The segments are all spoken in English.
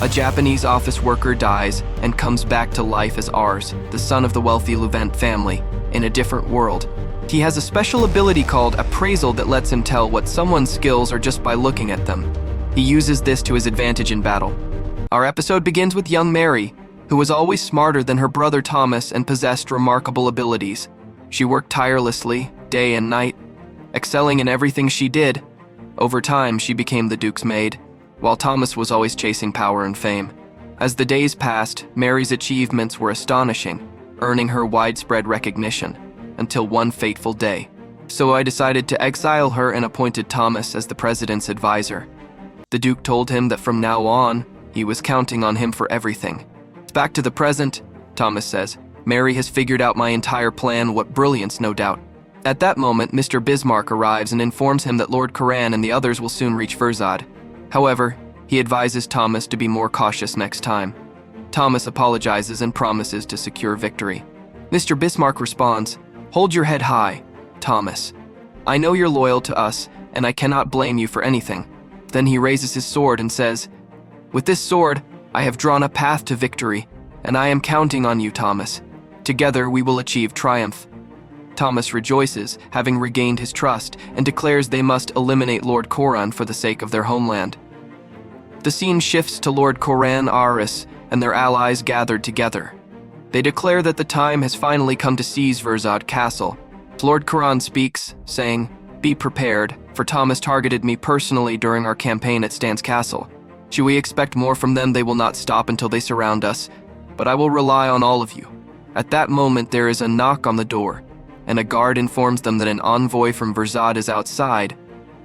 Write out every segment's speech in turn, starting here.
A Japanese office worker dies and comes back to life as Ars, the son of the wealthy Levent family, in a different world. He has a special ability called appraisal that lets him tell what someone's skills are just by looking at them. He uses this to his advantage in battle. Our episode begins with young Mary, who was always smarter than her brother Thomas and possessed remarkable abilities. She worked tirelessly, day and night, excelling in everything she did. Over time, she became the Duke's maid, while Thomas was always chasing power and fame. As the days passed, Mary's achievements were astonishing, earning her widespread recognition, until one fateful day. So I decided to exile her and appointed Thomas as the president's advisor. The Duke told him that from now on, he was counting on him for everything. Back to the present, Thomas says. Mary has figured out my entire plan, what brilliance, no doubt. At that moment, Mr. Bismarck arrives and informs him that Lord Koran and the others will soon reach Verzad. However, he advises Thomas to be more cautious next time. Thomas apologizes and promises to secure victory. Mr. Bismarck responds, "Hold your head high, Thomas. I know you're loyal to us, and I cannot blame you for anything." Then he raises his sword and says, "With this sword, I have drawn a path to victory, and I am counting on you, Thomas. Together we will achieve triumph." Thomas rejoices, having regained his trust, and declares they must eliminate Lord Koran for the sake of their homeland. The scene shifts to Lord Koran Aris and their allies gathered together. They declare that the time has finally come to seize Verzad Castle. Lord Koran speaks, saying, "Be prepared, for Thomas targeted me personally during our campaign at Stan's Castle. Should we expect more from them, they will not stop until they surround us, but I will rely on all of you." At that moment, there is a knock on the door, and a guard informs them that an envoy from Verzad is outside,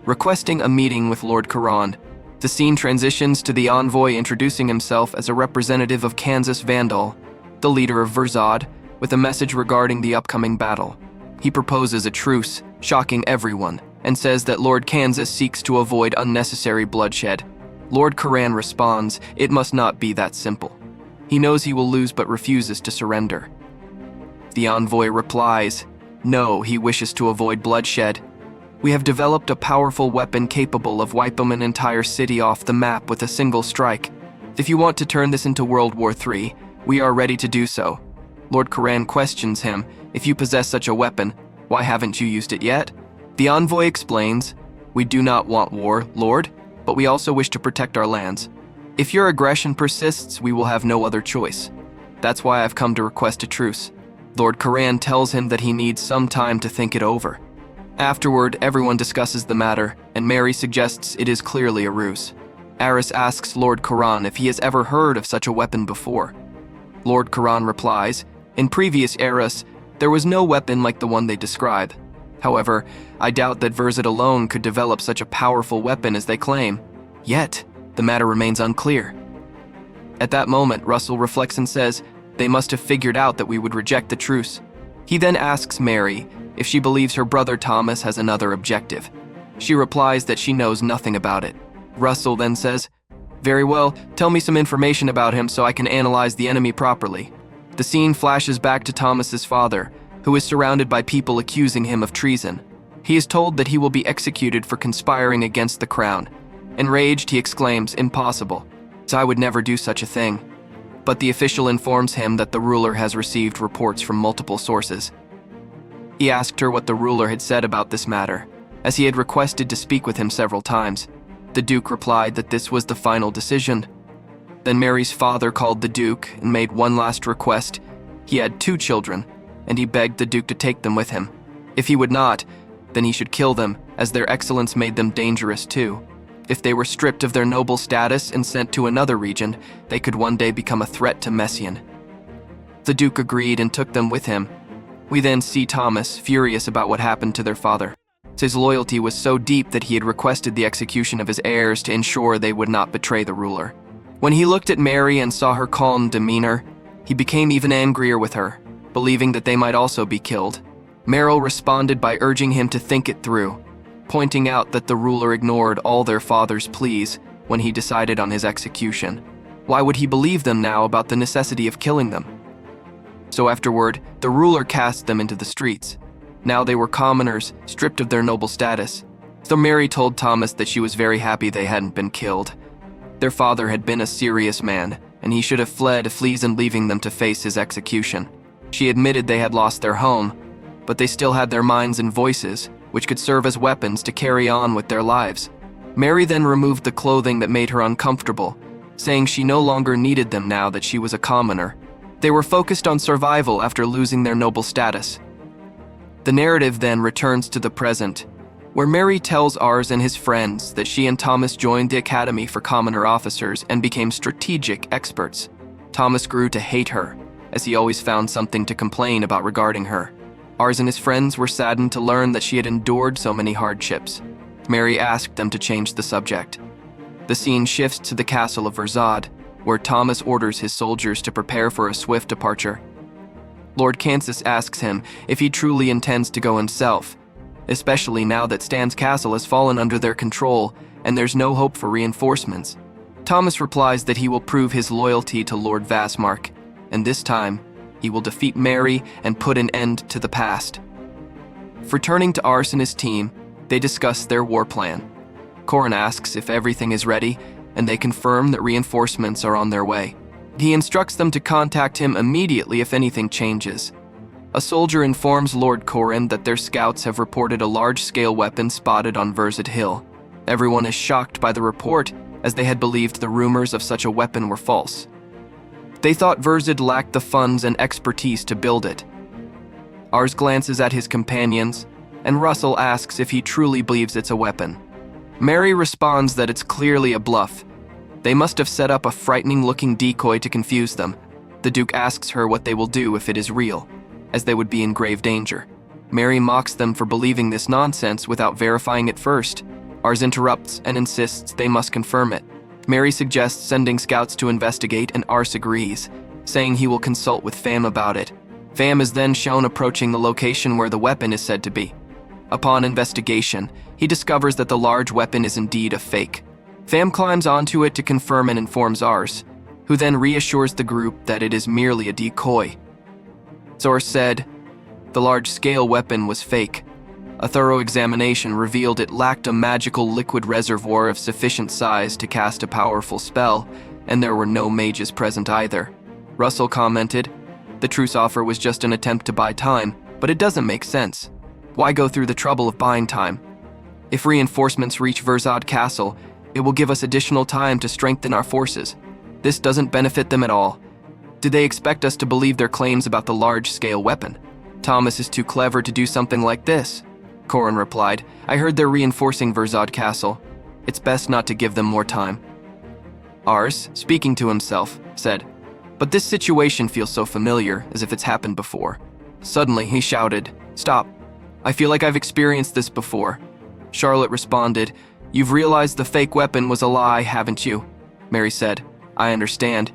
requesting a meeting with Lord Koran. The scene transitions to the envoy introducing himself as a representative of Kansas Vandal, the leader of Verzad, with a message regarding the upcoming battle. He proposes a truce, shocking everyone, and says that Lord Kansas seeks to avoid unnecessary bloodshed. Lord Koran responds, "It must not be that simple." He knows he will lose but refuses to surrender. The envoy replies, "No, he wishes to avoid bloodshed. We have developed a powerful weapon capable of wiping an entire city off the map with a single strike. If you want to turn this into World War III, we are ready to do so." Lord Koran questions him, "If you possess such a weapon, why haven't you used it yet?" The envoy explains, "We do not want war, Lord, but we also wish to protect our lands. If your aggression persists, we will have no other choice. That's why I've come to request a truce." Lord Koran tells him that he needs some time to think it over. Afterward, everyone discusses the matter, and Mary suggests it is clearly a ruse. Aris asks Lord Koran if he has ever heard of such a weapon before. Lord Koran replies, "In previous eras, there was no weapon like the one they describe. However, I doubt that Verzad alone could develop such a powerful weapon as they claim. Yet, the matter remains unclear." At that moment, Russell reflects and says, "They must have figured out that we would reject the truce." He then asks Mary if she believes her brother Thomas has another objective. She replies that she knows nothing about it. Russell then says, "Very well, tell me some information about him so I can analyze the enemy properly." The scene flashes back to Thomas's father, who is surrounded by people accusing him of treason. He is told that he will be executed for conspiring against the crown. Enraged, he exclaims, "Impossible. I would never do such a thing." But the official informs him that the ruler has received reports from multiple sources. He asked her what the ruler had said about this matter, as he had requested to speak with him several times. The Duke replied that this was the final decision. Then Mary's father called the Duke and made one last request. He had 2 children, and he begged the Duke to take them with him. If he would not, then he should kill them, as their excellence made them dangerous too. If they were stripped of their noble status and sent to another region, they could one day become a threat to Messian. The Duke agreed and took them with him. We then see Thomas, furious about what happened to their father. His loyalty was so deep that he had requested the execution of his heirs to ensure they would not betray the ruler. When he looked at Mary and saw her calm demeanor, he became even angrier with her, believing that they might also be killed. Merrill responded by urging him to think it through, pointing out that the ruler ignored all their father's pleas when he decided on his execution. Why would he believe them now about the necessity of killing them? So afterward, the ruler cast them into the streets. Now they were commoners, stripped of their noble status. So Mary told Thomas that she was very happy they hadn't been killed. Their father had been a serious man, and he should have fled, flees and leaving them to face his execution. She admitted they had lost their home, but they still had their minds and voices, which could serve as weapons to carry on with their lives. Mary then removed the clothing that made her uncomfortable, saying she no longer needed them now that she was a commoner. They were focused on survival after losing their noble status. The narrative then returns to the present, where Mary tells Ars and his friends that she and Thomas joined the Academy for Commoner Officers and became strategic experts. Thomas grew to hate her, as he always found something to complain about regarding her. Ars and his friends were saddened to learn that she had endured so many hardships. Mary asked them to change the subject. The scene shifts to the castle of Verzad, where Thomas orders his soldiers to prepare for a swift departure. Lord Kansas asks him if he truly intends to go himself, especially now that Stan's castle has fallen under their control and there's no hope for reinforcements. Thomas replies that he will prove his loyalty to Lord Vasmark, and this time, he will defeat Mary and put an end to the past. Returning to Ars and his team, they discuss their war plan. Corin asks if everything is ready, and they confirm that reinforcements are on their way. He instructs them to contact him immediately if anything changes. A soldier informs Lord Corin that their scouts have reported a large-scale weapon spotted on Verzad Hill. Everyone is shocked by the report, as they had believed the rumors of such a weapon were false. They thought Verzad lacked the funds and expertise to build it. Ars glances at his companions, and Russell asks if he truly believes it's a weapon. Mary responds that it's clearly a bluff. They must have set up a frightening-looking decoy to confuse them. The Duke asks her what they will do if it is real, as they would be in grave danger. Mary mocks them for believing this nonsense without verifying it first. Ars interrupts and insists they must confirm it. Mary suggests sending scouts to investigate, and Ars agrees, saying he will consult with Fam about it. Fam is then shown approaching the location where the weapon is said to be. Upon investigation, he discovers that the large weapon is indeed a fake. Fam climbs onto it to confirm and informs Ars, who then reassures the group that it is merely a decoy. Ars said the large-scale weapon was fake. A thorough examination revealed it lacked a magical liquid reservoir of sufficient size to cast a powerful spell, and there were no mages present either. Russell commented, the truce offer was just an attempt to buy time, but it doesn't make sense. Why go through the trouble of buying time? If reinforcements reach Verzad Castle, it will give us additional time to strengthen our forces. This doesn't benefit them at all. Did they expect us to believe their claims about the large-scale weapon? Thomas is too clever to do something like this. Corin replied, I heard they're reinforcing Verzad Castle. It's best not to give them more time. Ars, speaking to himself, said, but this situation feels so familiar, as if it's happened before. Suddenly, he shouted, stop. I feel like I've experienced this before. Charlotte responded, you've realized the fake weapon was a lie, haven't you? Mary said, I understand.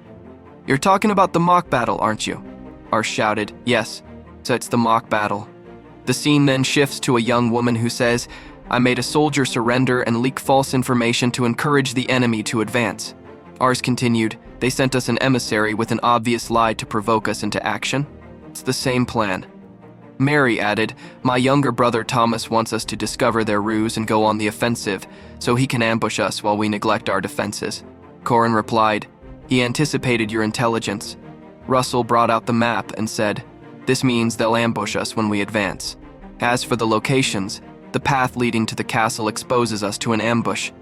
You're talking about the mock battle, aren't you? Ars shouted, yes, so it's the mock battle. The scene then shifts to a young woman who says, I made a soldier surrender and leak false information to encourage the enemy to advance. Ars continued, they sent us an emissary with an obvious lie to provoke us into action. It's the same plan. Mary added, my younger brother Thomas wants us to discover their ruse and go on the offensive, so he can ambush us while we neglect our defenses. Corin replied, he anticipated your intelligence. Russell brought out the map and said, this means they'll ambush us when we advance. As for the locations, the path leading to the castle exposes us to an ambush.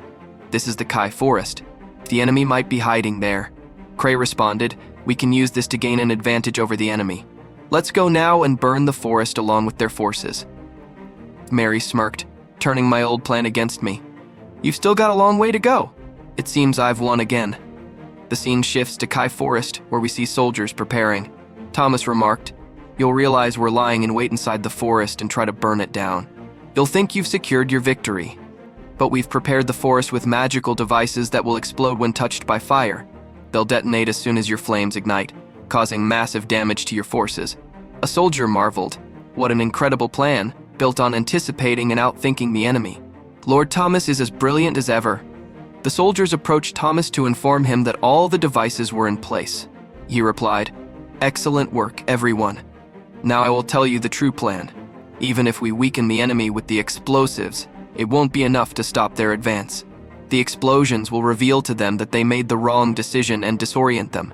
This is the Kai Forest. The enemy might be hiding there. Cray responded, we can use this to gain an advantage over the enemy. Let's go now and burn the forest along with their forces. Mary smirked, turning my old plan against me. You've still got a long way to go. It seems I've won again. The scene shifts to Kai Forest, where we see soldiers preparing. Thomas remarked, you'll realize we're lying in wait inside the forest and try to burn it down. You'll think you've secured your victory. But we've prepared the forest with magical devices that will explode when touched by fire. They'll detonate as soon as your flames ignite, causing massive damage to your forces. A soldier marveled, what an incredible plan, built on anticipating and outthinking the enemy. Lord Thomas is as brilliant as ever. The soldiers approached Thomas to inform him that all the devices were in place. He replied, excellent work, everyone. Now I will tell you the true plan. Even if we weaken the enemy with the explosives, it won't be enough to stop their advance. The explosions will reveal to them that they made the wrong decision and disorient them.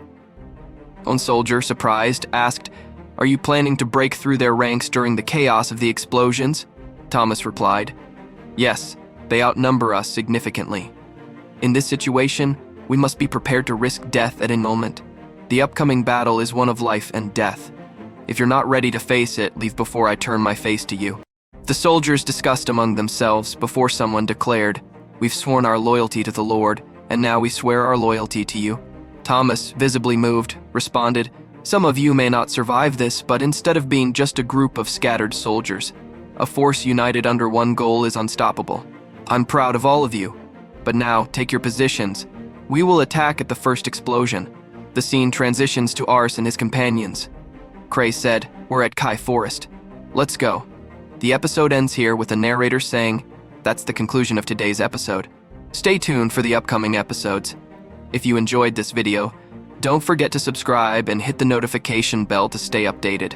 One soldier, surprised, asked, "Are you planning to break through their ranks during the chaos of the explosions?" Thomas replied, "Yes, they outnumber us significantly. In this situation, we must be prepared to risk death at any moment. The upcoming battle is one of life and death. If you're not ready to face it, leave before I turn my face to you." The soldiers discussed among themselves before someone declared, "We've sworn our loyalty to the Lord, and now we swear our loyalty to you." Thomas, visibly moved, responded, "Some of you may not survive this, but instead of being just a group of scattered soldiers, a force united under one goal is unstoppable. I'm proud of all of you. But now, take your positions. We will attack at the first explosion." The scene transitions to Ars and his companions. Krux said, "We're at Kai Forest. Let's go." The episode ends here with the narrator saying, "That's the conclusion of today's episode. Stay tuned for the upcoming episodes. If you enjoyed this video, don't forget to subscribe and hit the notification bell to stay updated.